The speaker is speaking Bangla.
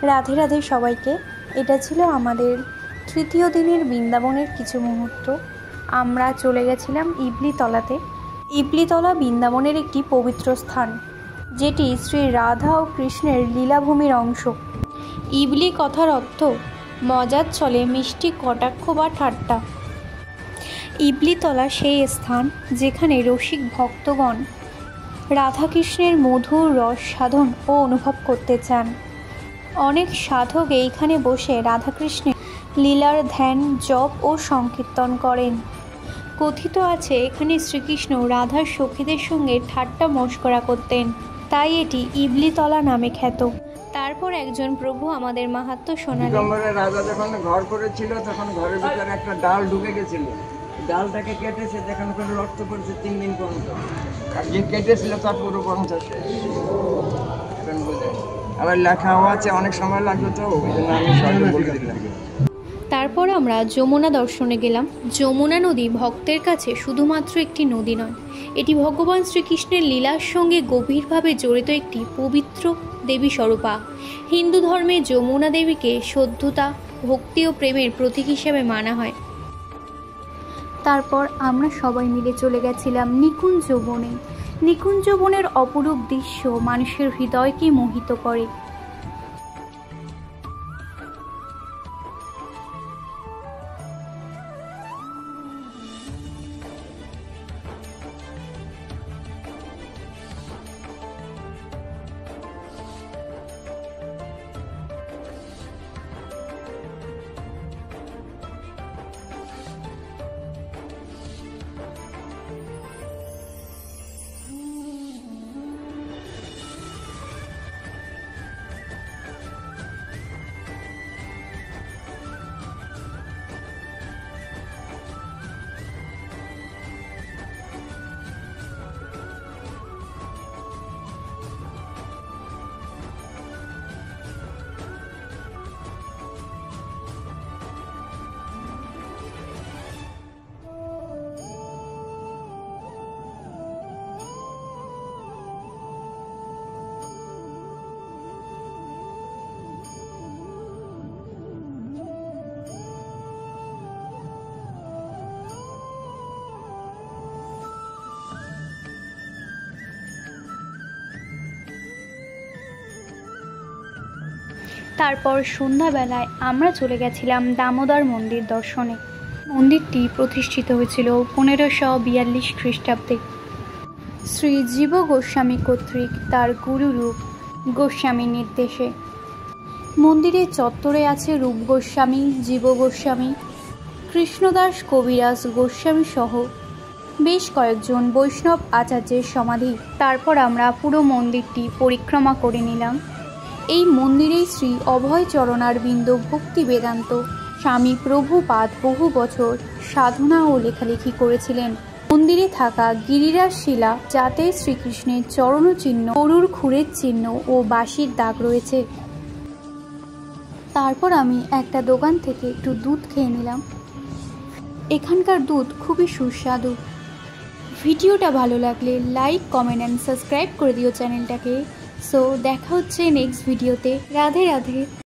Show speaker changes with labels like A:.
A: রাধে রাধে সবাইকে। এটা ছিল আমাদের তৃতীয় দিনের বৃন্দাবনের কিছু মুহূর্ত। আমরা চলে গেছিলাম ইবলিতলাতে। ইবলিতলা বৃন্দাবনের একটি পবিত্র স্থান, যেটি শ্রী রাধা ও কৃষ্ণের লীলাভূমির অংশ। ইবলি কথার অর্থ মজার ছলে মিষ্টি কটাক্ষ বা ঠাট্টা। ইবলিতলা সেই স্থান যেখানে রসিক ভক্তগণ রাধাকৃষ্ণের মধুর রস সাধন ও অনুভব করতে চান। অনেক সাধক এইখানে বসে রাধাকৃষ্ণের লীলার ধ্যান, জপ ও সংকীর্তন করেন। কথিত আছে এখানে শ্রীকৃষ্ণ রাধার সখীদের সঙ্গে ঠাট্টা মশকরা করতেন, তাই এটি ইবলিতলা নামে খ্যাত। তারপর একজন প্রভু আমাদের মাহাত্ম্য শোনালেন।
B: রাজা যখন ঘর করেছিল তখন ঘরের ভিতরে একটা ডাল ঢুকে গেছিল। ডালটাকে কেটেছে, যেখানে করে রক্ত পড়ছে 3 দিন পর্যন্ত। আর যে কেটেছিল তার পুরো বংশ শেষ। এখন বুঝে আবার লেখাও আছে, অনেক সময় লাগবে, তো ওই জন্য আমি সহজে বলে দিলাম।
A: তারপর আমরা যমুনা দর্শনে গেলাম। যমুনা নদী ভক্তের কাছে শুধুমাত্র একটি নদী নয়, এটি ভগবান শ্রীকৃষ্ণের লীলার সঙ্গে গভীরভাবে জড়িত একটি পবিত্র দেবী স্বরূপা। হিন্দু ধর্মে যমুনা দেবীকে শুদ্ধতা, ভক্তি ও প্রেমের প্রতীক হিসেবে মানা হয়। তারপর আমরা সবাই মিলে চলে গেছিলাম নিকুঞ্জ বনে। নিকুঞ্জ বনের অপরূপ দৃশ্য মানুষের হৃদয়কে মোহিত করে। তারপর সন্ধ্যাবেলায় আমরা চলে গেছিলাম দামোদর মন্দির দর্শনে। মন্দিরটি প্রতিষ্ঠিত হয়েছিল 1542 খ্রিস্টাব্দে শ্রী জীব গোস্বামী কর্তৃক তার গুরুরূপ গোস্বামীর নির্দেশে। মন্দিরের চত্বরে আছে রূপ গোস্বামী, জীব গোস্বামী, কৃষ্ণদাস কবিরাজ গোস্বামী সহ বেশ কয়েকজন বৈষ্ণব আচার্যের সমাধি। তারপর আমরা পুরো মন্দিরটি পরিক্রমা করে নিলাম। এই মন্দিরেই শ্রী অভয় চরণারবিন্দ ভক্তি বেদান্ত স্বামী প্রভুপাদ বহু বছর সাধনা ও লেখালেখি করেছিলেন। মন্দিরে থাকা গিরিরাজ শিলা, যাতে শ্রীকৃষ্ণের চরণ চিহ্ন, গরুর খুরের চিহ্ন ও বাঁশির দাগ রয়েছে। তারপর আমি একটা দোকান থেকে একটু দুধ খেয়ে নিলাম। এখানকার দুধ খুবই সুস্বাদু। ভিডিওটা ভালো লাগলে লাইক, কমেন্ট অ্যান্ড সাবস্ক্রাইব করে দিও চ্যানেলটাকে। সো দেখা হচ্ছে নেক্সট ভিডিওতে। রাধে রাধে।